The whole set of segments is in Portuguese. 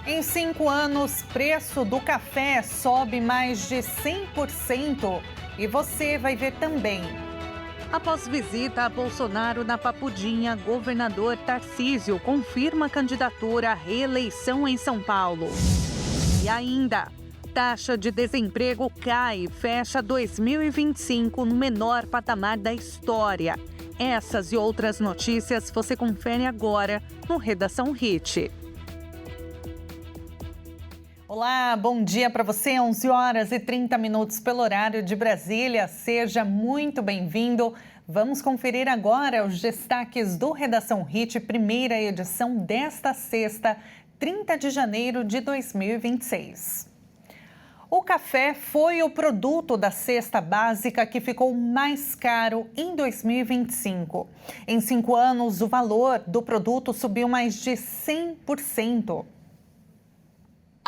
Em 5 anos, preço do café sobe mais de 100% e você vai ver também. Após visita a Bolsonaro na Papudinha, governador Tarcísio confirma candidatura à reeleição em São Paulo. E ainda, taxa de desemprego cai e fecha 2025 no menor patamar da história. Essas e outras notícias você confere agora no Redação Hit. Olá, bom dia para você, 11 horas e 30 minutos pelo horário de Brasília. Seja muito bem-vindo. Vamos conferir agora os destaques do Redação Hit, primeira edição desta sexta, 30 de janeiro de 2026. O café foi o produto da cesta básica que ficou mais caro em 2025. Em 5 anos, o valor do produto subiu mais de 100%.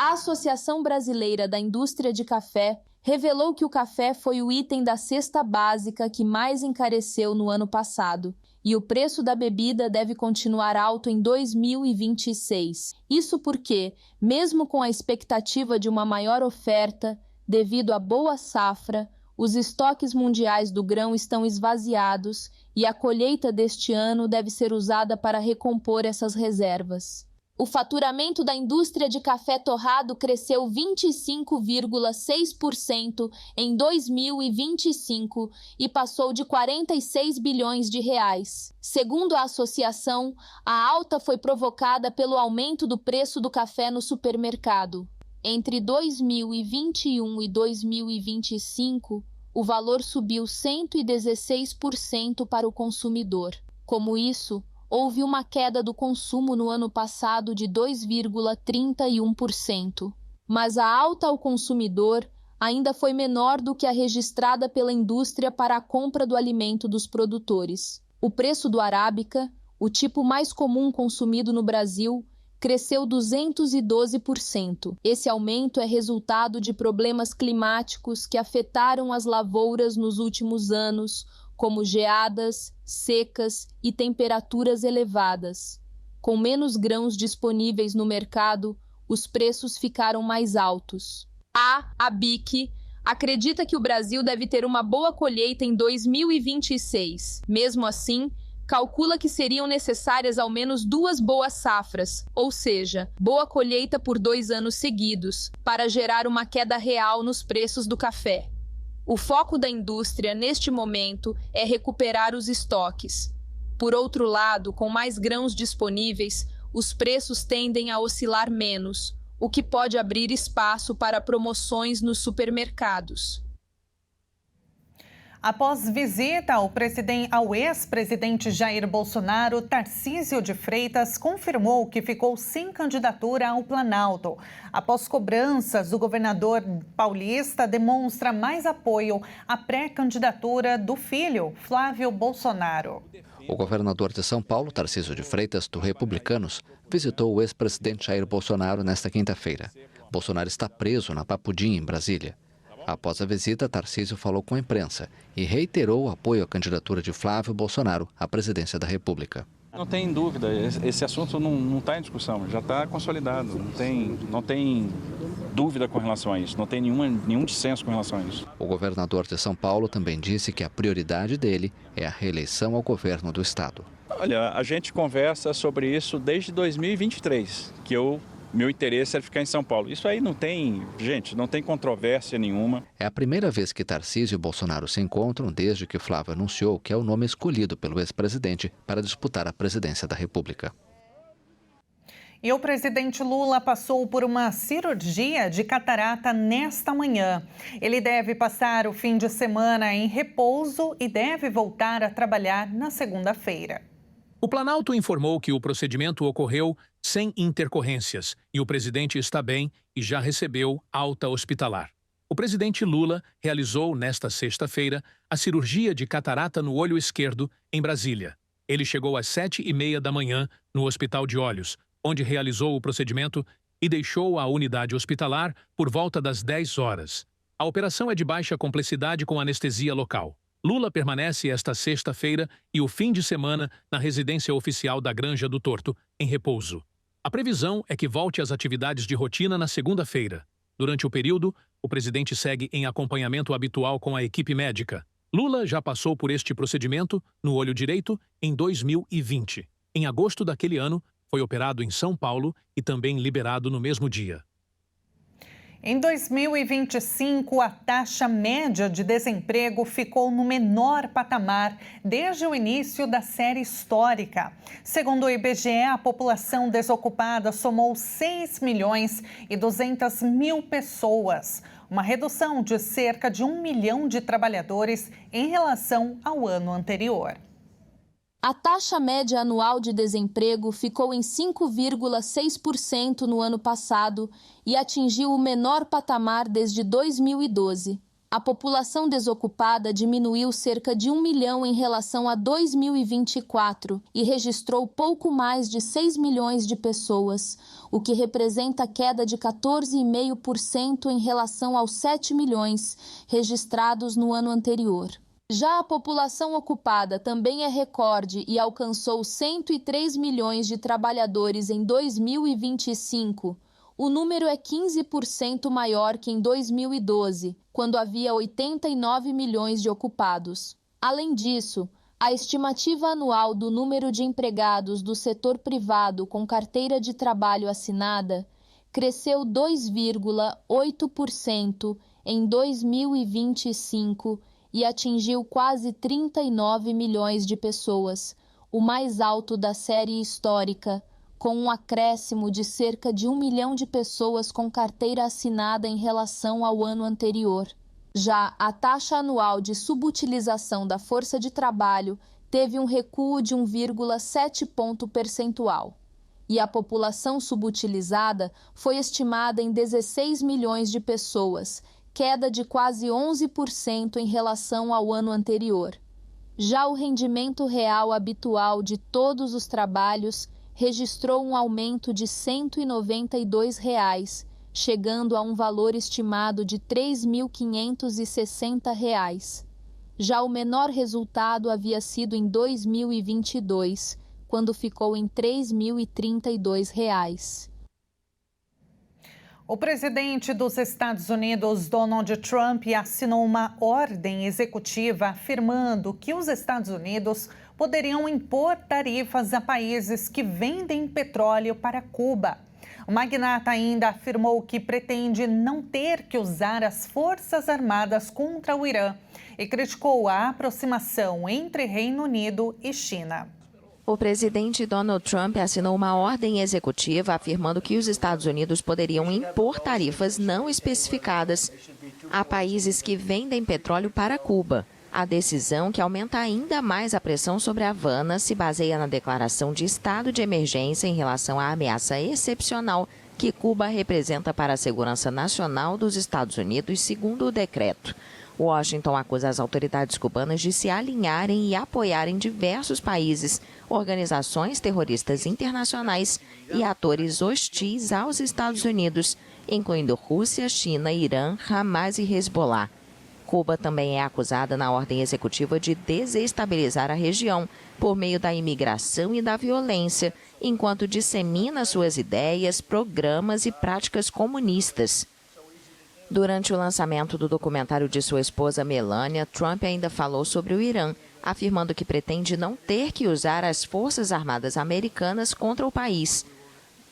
A Associação Brasileira da Indústria de Café revelou que o café foi o item da cesta básica que mais encareceu no ano passado, e o preço da bebida deve continuar alto em 2026. Isso porque, mesmo com a expectativa de uma maior oferta, devido à boa safra, os estoques mundiais do grão estão esvaziados e a colheita deste ano deve ser usada para recompor essas reservas. O faturamento da indústria de café torrado cresceu 25,6% em 2025 e passou de 46 bilhões de reais. Segundo a associação, a alta foi provocada pelo aumento do preço do café no supermercado. Entre 2021 e 2025, o valor subiu 116% para o consumidor. Como isso, houve uma queda do consumo no ano passado de 2,31%, mas a alta ao consumidor ainda foi menor do que a registrada pela indústria para a compra do alimento dos produtores. O preço do arábica, o tipo mais comum consumido no Brasil, cresceu 212%. Esse aumento é resultado de problemas climáticos que afetaram as lavouras nos últimos anos, como geadas, secas e temperaturas elevadas. Com menos grãos disponíveis no mercado, os preços ficaram mais altos. A ABIC acredita que o Brasil deve ter uma boa colheita em 2026. Mesmo assim, calcula que seriam necessárias ao menos 2 boas safras, ou seja, boa colheita por 2 anos seguidos, para gerar uma queda real nos preços do café. O foco da indústria, neste momento, é recuperar os estoques. Por outro lado, com mais grãos disponíveis, os preços tendem a oscilar menos, o que pode abrir espaço para promoções nos supermercados. Após visita ao ex-presidente Jair Bolsonaro, Tarcísio de Freitas confirmou que ficou sem candidatura ao Planalto. Após cobranças, o governador paulista demonstra mais apoio à pré-candidatura do filho, Flávio Bolsonaro. O governador de São Paulo, Tarcísio de Freitas, do Republicanos, visitou o ex-presidente Jair Bolsonaro nesta quinta-feira. Bolsonaro está preso na Papudinha, em Brasília. Após a visita, Tarcísio falou com a imprensa e reiterou o apoio à candidatura de Flávio Bolsonaro à presidência da República. Não tem dúvida, esse assunto não está em discussão, já está consolidado, não tem dúvida com relação a isso, não tem nenhum dissenso com relação a isso. O governador de São Paulo também disse que a prioridade dele é a reeleição ao governo do estado. Olha, a gente conversa sobre isso desde 2023, que meu interesse era ficar em São Paulo. Isso aí não tem controvérsia nenhuma. É a primeira vez que Tarcísio e Bolsonaro se encontram desde que Flávio anunciou que é o nome escolhido pelo ex-presidente para disputar a presidência da República. E o presidente Lula passou por uma cirurgia de catarata nesta manhã. Ele deve passar o fim de semana em repouso e deve voltar a trabalhar na segunda-feira. O Planalto informou que o procedimento ocorreu sem intercorrências e o presidente está bem e já recebeu alta hospitalar. O presidente Lula realizou, nesta sexta-feira, a cirurgia de catarata no olho esquerdo, em Brasília. Ele chegou às 7h30 da manhã no Hospital de Olhos, onde realizou o procedimento e deixou a unidade hospitalar por volta das 10 horas. A operação é de baixa complexidade com anestesia local. Lula permanece esta sexta-feira e o fim de semana na residência oficial da Granja do Torto, em repouso. A previsão é que volte às atividades de rotina na segunda-feira. Durante o período, o presidente segue em acompanhamento habitual com a equipe médica. Lula já passou por este procedimento, no olho direito, em 2020. Em agosto daquele ano, foi operado em São Paulo e também liberado no mesmo dia. Em 2025, a taxa média de desemprego ficou no menor patamar desde o início da série histórica. Segundo o IBGE, a população desocupada somou 6.200.000 pessoas, uma redução de cerca de 1 milhão de trabalhadores em relação ao ano anterior. A taxa média anual de desemprego ficou em 5,6% no ano passado e atingiu o menor patamar desde 2012. A população desocupada diminuiu cerca de 1 milhão em relação a 2024 e registrou pouco mais de 6 milhões de pessoas, o que representa queda de 14,5% em relação aos 7 milhões registrados no ano anterior. Já a população ocupada também é recorde e alcançou 103 milhões de trabalhadores em 2025. O número é 15% maior que em 2012, quando havia 89 milhões de ocupados. Além disso, a estimativa anual do número de empregados do setor privado com carteira de trabalho assinada cresceu 2,8% em 2025 e atingiu quase 39 milhões de pessoas, o mais alto da série histórica, com um acréscimo de cerca de 1 milhão de pessoas com carteira assinada em relação ao ano anterior. Já a taxa anual de subutilização da força de trabalho teve um recuo de 1,7 ponto percentual. E a população subutilizada foi estimada em 16 milhões de pessoas, queda de quase 11% em relação ao ano anterior. Já o rendimento real habitual de todos os trabalhos registrou um aumento de R$ 192, chegando a um valor estimado de R$ 3.560. Já o menor resultado havia sido em 2022, quando ficou em R$ 3.032. O presidente dos Estados Unidos, Donald Trump, assinou uma ordem executiva afirmando que os Estados Unidos poderiam impor tarifas a países que vendem petróleo para Cuba. O magnata ainda afirmou que pretende não ter que usar as Forças Armadas contra o Irã e criticou a aproximação entre Reino Unido e China. O presidente Donald Trump assinou uma ordem executiva afirmando que os Estados Unidos poderiam impor tarifas não especificadas a países que vendem petróleo para Cuba. A decisão, que aumenta ainda mais a pressão sobre Havana, se baseia na declaração de estado de emergência em relação à ameaça excepcional que Cuba representa para a segurança nacional dos Estados Unidos, segundo o decreto. Washington acusa as autoridades cubanas de se alinharem e apoiarem diversos países, organizações terroristas internacionais e atores hostis aos Estados Unidos, incluindo Rússia, China, Irã, Hamas e Hezbollah. Cuba também é acusada na ordem executiva de desestabilizar a região por meio da imigração e da violência, enquanto dissemina suas ideias, programas e práticas comunistas. Durante o lançamento do documentário de sua esposa Melania, Trump ainda falou sobre o Irã, afirmando que pretende não ter que usar as Forças Armadas americanas contra o país.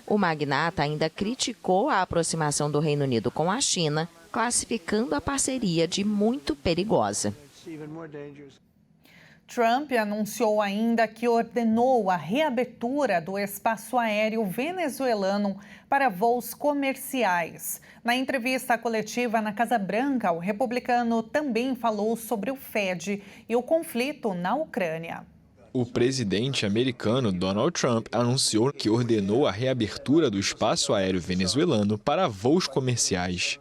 O magnata ainda criticou a aproximação do Reino Unido com a China, classificando a parceria de muito perigosa. Trump anunciou ainda que ordenou a reabertura do espaço aéreo venezuelano para voos comerciais. Na entrevista coletiva na Casa Branca, o republicano também falou sobre o FED e o conflito na Ucrânia. O presidente americano Donald Trump anunciou que ordenou a reabertura do espaço aéreo venezuelano para voos comerciais.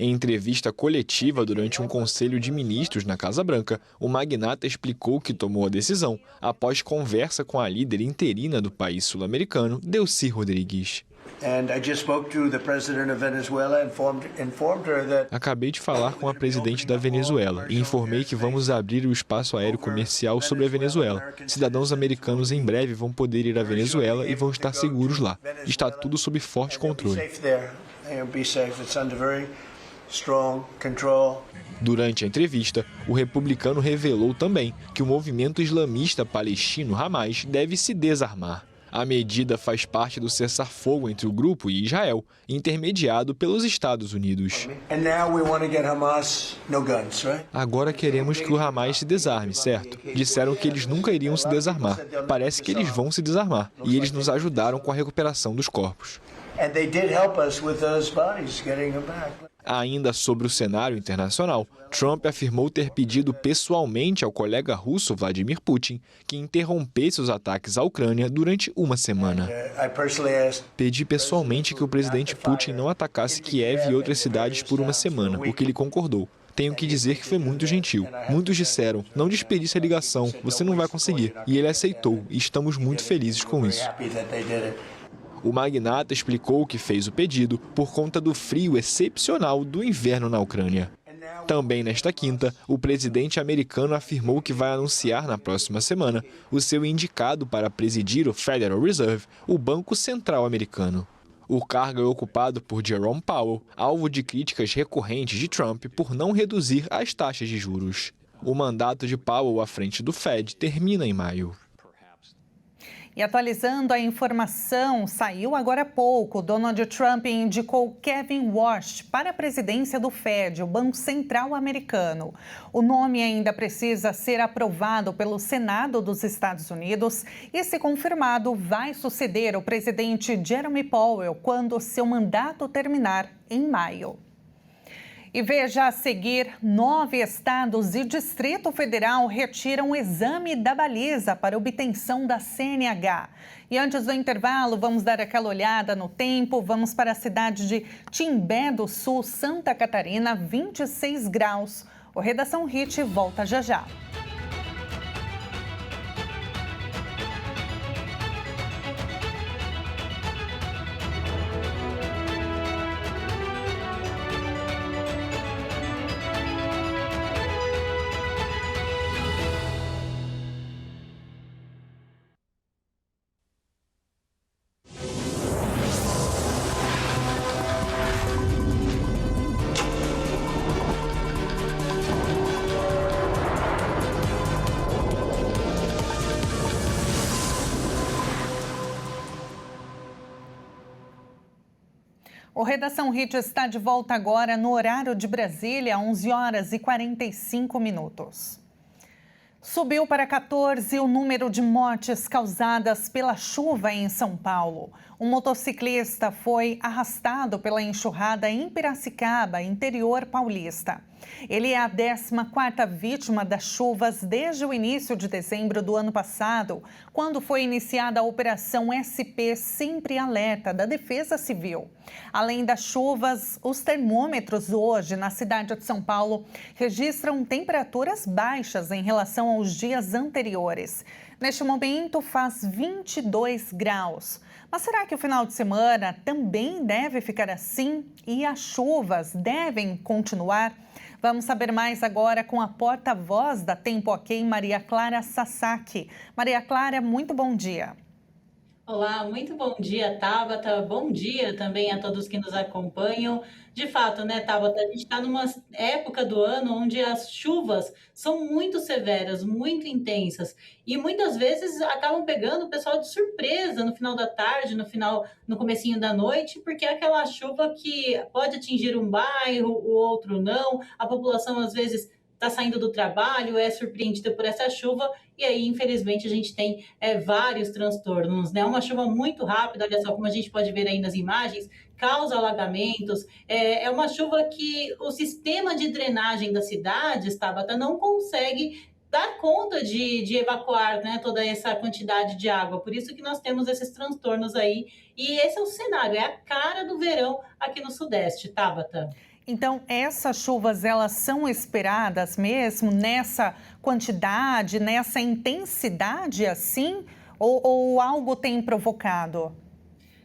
Em entrevista coletiva durante um conselho de ministros na Casa Branca, o magnata explicou que tomou a decisão após conversa com a líder interina do país sul-americano, Delcy Rodrigues. Acabei de falar com a presidente da Venezuela e informei que vamos abrir o espaço aéreo comercial sobre a Venezuela. Cidadãos americanos em breve vão poder ir à Venezuela e vão estar seguros lá. Está tudo sob forte controle. Durante a entrevista, o republicano revelou também que o movimento islamista palestino Hamas deve se desarmar. A medida faz parte do cessar-fogo entre o grupo e Israel, intermediado pelos Estados Unidos. Agora queremos que o Hamas se desarme, certo? Disseram que eles nunca iriam se desarmar. Parece que eles vão se desarmar. E eles nos ajudaram com a recuperação dos corpos. Ainda sobre o cenário internacional, Trump afirmou ter pedido pessoalmente ao colega russo Vladimir Putin que interrompesse os ataques à Ucrânia durante uma semana. Pedi pessoalmente que o presidente Putin não atacasse Kiev e outras cidades por uma semana, o que ele concordou. Tenho que dizer que foi muito gentil. Muitos disseram, não desperdice a ligação, você não vai conseguir. E ele aceitou, e estamos muito felizes com isso. O magnata explicou que fez o pedido por conta do frio excepcional do inverno na Ucrânia. Também nesta quinta, o presidente americano afirmou que vai anunciar na próxima semana o seu indicado para presidir o Federal Reserve, o Banco Central americano. O cargo é ocupado por Jerome Powell, alvo de críticas recorrentes de Trump por não reduzir as taxas de juros. O mandato de Powell à frente do Fed termina em maio. E atualizando a informação, saiu agora há pouco, Donald Trump indicou Kevin Warsh para a presidência do Fed, o Banco Central americano. O nome ainda precisa ser aprovado pelo Senado dos Estados Unidos e, se confirmado, vai suceder o presidente Jerome Powell quando seu mandato terminar em maio. E veja a seguir, 9 estados e Distrito Federal retiram o exame da baliza para obtenção da CNH. E antes do intervalo, vamos dar aquela olhada no tempo. Vamos para a cidade de Timbé do Sul, Santa Catarina, 26 graus. O Redação Hit volta já já. O Redação Hit está de volta agora no horário de Brasília, 11 horas e 45 minutos. Subiu para 14 o número de mortes causadas pela chuva em São Paulo. Um motociclista foi arrastado pela enxurrada em Piracicaba, interior paulista. Ele é a 14ª vítima das chuvas desde o início de dezembro do ano passado, quando foi iniciada a Operação SP Sempre Alerta da Defesa Civil. Além das chuvas, os termômetros hoje na cidade de São Paulo registram temperaturas baixas em relação aos dias anteriores. Neste momento faz 22 graus. Mas será que o final de semana também deve ficar assim e as chuvas devem continuar? Vamos saber mais agora com a porta-voz da Tempo Ok, Maria Clara Sasaki. Maria Clara, muito bom dia. Olá, muito bom dia, Tabata. Bom dia também a todos que nos acompanham. De fato, né, Tabata, a gente está numa época do ano onde as chuvas são muito severas, muito intensas e muitas vezes acabam pegando o pessoal de surpresa no final da tarde, no comecinho da noite, porque é aquela chuva que pode atingir um bairro, o outro não. A população às vezes está saindo do trabalho, é surpreendida por essa chuva e aí, infelizmente, a gente tem vários transtornos, né? Uma chuva muito rápida, olha só como a gente pode ver aí nas imagens, causa alagamentos. É uma chuva que o sistema de drenagem da cidade, Tabata, não consegue dar conta de evacuar, né, toda essa quantidade de água. Por isso que nós temos esses transtornos aí. E esse é o cenário, é a cara do verão aqui no Sudeste, Tabata. Então, essas chuvas, elas são esperadas mesmo nessa quantidade, nessa intensidade assim? Ou algo tem provocado?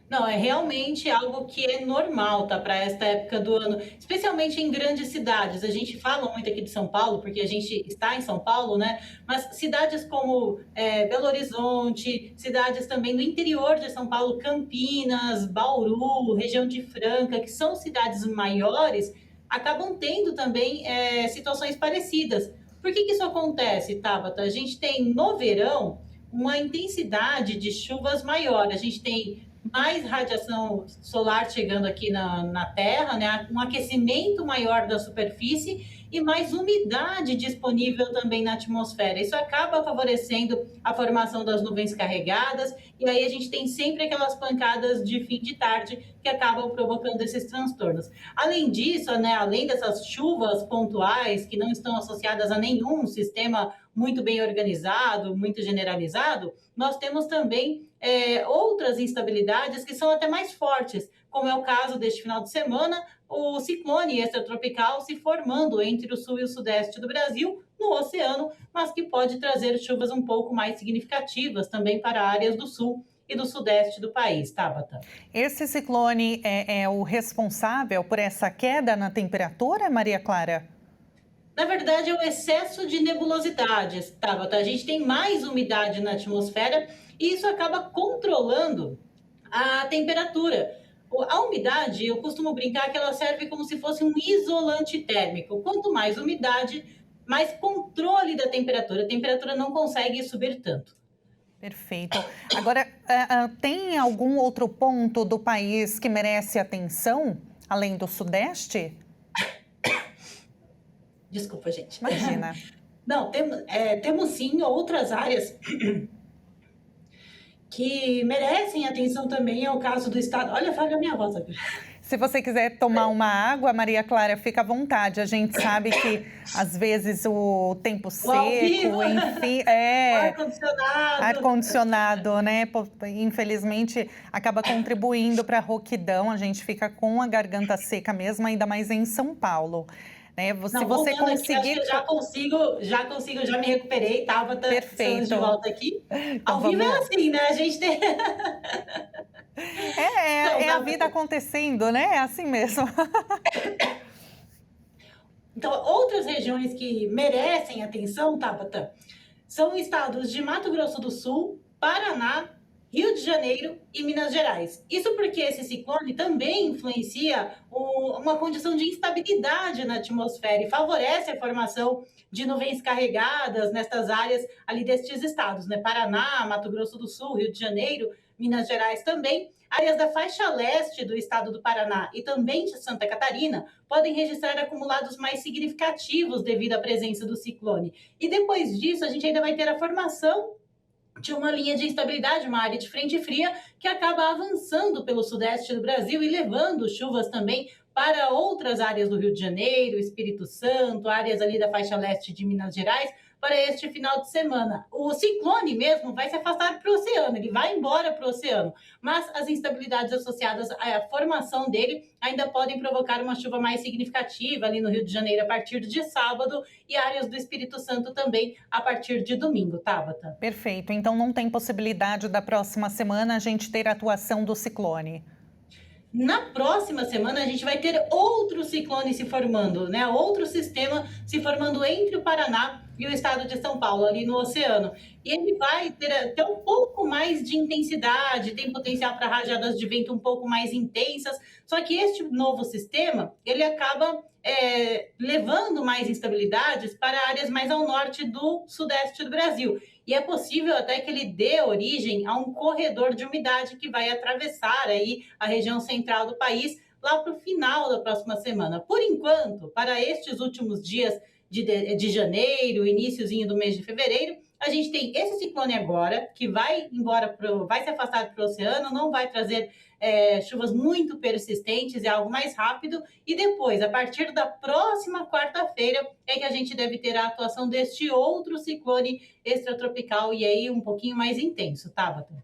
Não, é realmente algo que é normal, tá, para esta época do ano, especialmente em grandes cidades. A gente fala muito aqui de São Paulo, porque a gente está em São Paulo, né? Mas cidades como Belo Horizonte, cidades também do interior de São Paulo, Campinas, Bauru, região de Franca, que são cidades maiores, acabam tendo também situações parecidas. Por que isso acontece, Tabata? A gente tem no verão uma intensidade de chuvas maior. A gente tem mais radiação solar chegando aqui na Terra, né? Um aquecimento maior da superfície e mais umidade disponível também na atmosfera. Isso acaba favorecendo a formação das nuvens carregadas e aí a gente tem sempre aquelas pancadas de fim de tarde que acabam provocando esses transtornos. Além disso, né, além dessas chuvas pontuais que não estão associadas a nenhum sistema muito bem organizado, muito generalizado, nós temos também outras instabilidades que são até mais fortes, como é o caso deste final de semana, o ciclone extratropical se formando entre o sul e o sudeste do Brasil, no oceano, mas que pode trazer chuvas um pouco mais significativas também para áreas do sul e do sudeste do país, Tabata. Esse ciclone é o responsável por essa queda na temperatura, Maria Clara? Na verdade, é o excesso de nebulosidades, Tabata. A gente tem mais umidade na atmosfera e isso acaba controlando a temperatura. A umidade, eu costumo brincar que ela serve como se fosse um isolante térmico. Quanto mais umidade, mais controle da temperatura. A temperatura não consegue subir tanto. Perfeito. Agora, tem algum outro ponto do país que merece atenção, além do Sudeste? Desculpa, gente. Imagina. Não, temos sim outras áreas que merecem atenção também. É o caso do estado. Olha, falha a minha voz agora. Se você quiser tomar uma água, Maria Clara, fica à vontade. A gente sabe que, às vezes, o tempo seco, enfim... Ar-condicionado. Ar-condicionado, né? Infelizmente, acaba contribuindo para a rouquidão. A gente fica com a garganta seca mesmo, ainda mais em São Paulo. Né? Se você conseguir... Aqui, já me recuperei, estava Perfeito. De volta aqui. Então, ao vivo é assim, né? A gente tem... a vida acontecendo, né? É assim mesmo. Então, outras regiões que merecem atenção, Tabata, são estados de Mato Grosso do Sul, Paraná, Rio de Janeiro e Minas Gerais. Isso porque esse ciclone também influencia uma condição de instabilidade na atmosfera e favorece a formação de nuvens carregadas nestas áreas ali destes estados, né? Paraná, Mato Grosso do Sul, Rio de Janeiro, Minas Gerais também. Áreas da faixa leste do estado do Paraná e também de Santa Catarina podem registrar acumulados mais significativos devido à presença do ciclone. E depois disso, a gente ainda vai ter a formação de uma linha de instabilidade, uma área de frente fria, que acaba avançando pelo sudeste do Brasil e levando chuvas também para outras áreas do Rio de Janeiro, Espírito Santo, áreas ali da faixa leste de Minas Gerais, para este final de semana. O ciclone mesmo vai se afastar para o oceano, ele vai embora para o oceano, mas as instabilidades associadas à formação dele ainda podem provocar uma chuva mais significativa ali no Rio de Janeiro a partir de sábado e áreas do Espírito Santo também a partir de domingo, Tabata. Perfeito, então não tem possibilidade da próxima semana a gente ter a atuação do ciclone. Na próxima semana, a gente vai ter outro ciclone se formando, né? Outro sistema se formando entre o Paraná e o estado de São Paulo, ali no oceano. E ele vai ter um pouco mais de intensidade, tem potencial para rajadas de vento um pouco mais intensas. Só que este novo sistema, ele acaba levando mais instabilidades para áreas mais ao norte do sudeste do Brasil. E é possível até que ele dê origem a um corredor de umidade que vai atravessar aí a região central do país lá para o final da próxima semana. Por enquanto, para estes últimos dias de janeiro, iniciozinho do mês de fevereiro, a gente tem esse ciclone agora, que vai embora, vai se afastar para o oceano, não vai trazer chuvas muito persistentes, é algo mais rápido. E depois, a partir da próxima quarta-feira, é que a gente deve ter a atuação deste outro ciclone extratropical e aí um pouquinho mais intenso, Tabata.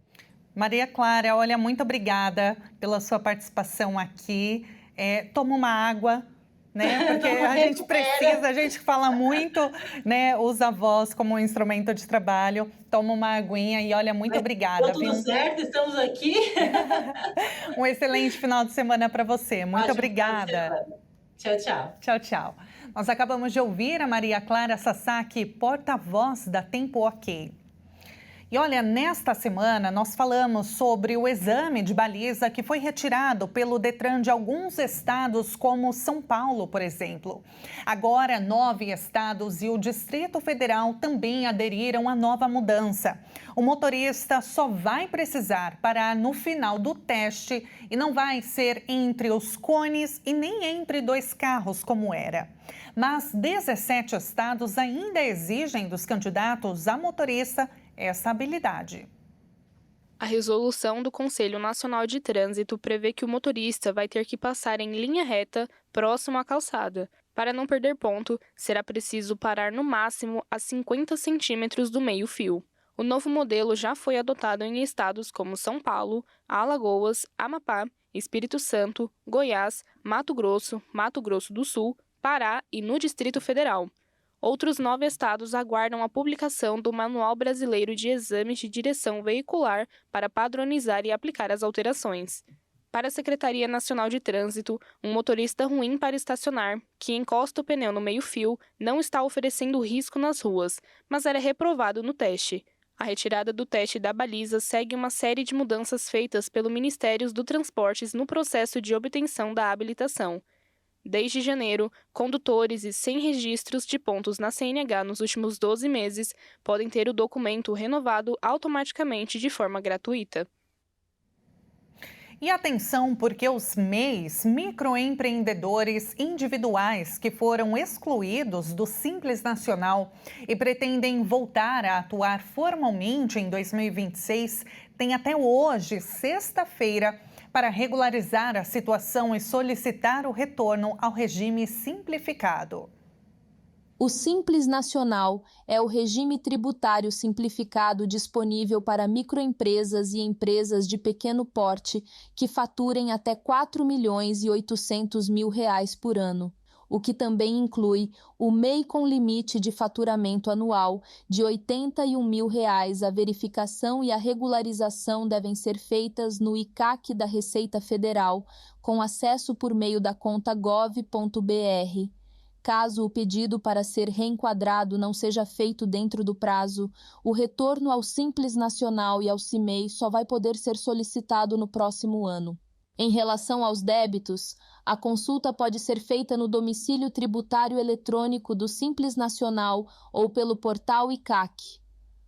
Maria Clara, olha, muito obrigada pela sua participação aqui. Toma uma água, né? Porque a gente precisa, a gente fala muito, né? Usa a voz como um instrumento de trabalho. Toma uma aguinha e olha, muito obrigada. Tá tudo certo, estamos aqui. Um excelente final de semana para você. Muito obrigada. Tchau, tchau. Tchau, tchau. Nós acabamos de ouvir a Maria Clara Sasaki, porta-voz da Tempo OK. E olha, nesta semana nós falamos sobre o exame de baliza que foi retirado pelo Detran de alguns estados, como São Paulo, por exemplo. Agora, 9 estados e o Distrito Federal também aderiram à nova mudança. O motorista só vai precisar parar no final do teste e não vai ser entre os cones e nem entre 2 carros, como era. Mas 17 estados ainda exigem dos candidatos a motorista essa habilidade. A resolução do Conselho Nacional de Trânsito prevê que o motorista vai ter que passar em linha reta próximo à calçada. Para não perder ponto, será preciso parar no máximo a 50 centímetros do meio-fio. O novo modelo já foi adotado em estados como São Paulo, Alagoas, Amapá, Espírito Santo, Goiás, Mato Grosso do Sul, Pará e no Distrito Federal. Outros 9 estados aguardam a publicação do Manual Brasileiro de Exames de Direção Veicular para padronizar e aplicar as alterações. Para a Secretaria Nacional de Trânsito, um motorista ruim para estacionar, que encosta o pneu no meio-fio, não está oferecendo risco nas ruas, mas era reprovado no teste. A retirada do teste da baliza segue uma série de mudanças feitas pelo Ministério dos Transportes no processo de obtenção da habilitação. Desde janeiro, condutores e sem registros de pontos na CNH nos últimos 12 meses podem ter o documento renovado automaticamente de forma gratuita. E atenção, porque os MEIs, microempreendedores individuais que foram excluídos do Simples Nacional e pretendem voltar a atuar formalmente em 2026, têm até hoje, sexta-feira, para regularizar a situação e solicitar o retorno ao regime simplificado. O Simples Nacional é o regime tributário simplificado disponível para microempresas e empresas de pequeno porte que faturem até R$ 4.800.000 por ano, o que também inclui o MEI com limite de faturamento anual de R$ 81.000. A verificação e a regularização devem ser feitas no ICAC da Receita Federal, com acesso por meio da conta gov.br. Caso o pedido para ser reenquadrado não seja feito dentro do prazo, o retorno ao Simples Nacional e ao CIMEI só vai poder ser solicitado no próximo ano. Em relação aos débitos, a consulta pode ser feita no domicílio tributário eletrônico do Simples Nacional ou pelo portal ICAC.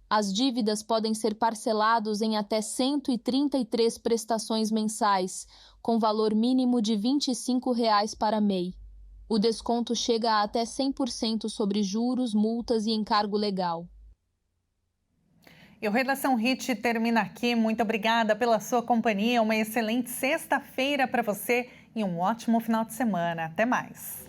As dívidas podem ser parceladas em até 133 prestações mensais, com valor mínimo de R$ 25 para MEI. O desconto chega a até 100% sobre juros, multas e encargo legal. E o Redação Hit termina aqui. Muito obrigada pela sua companhia. Uma excelente sexta-feira para você e um ótimo final de semana. Até mais.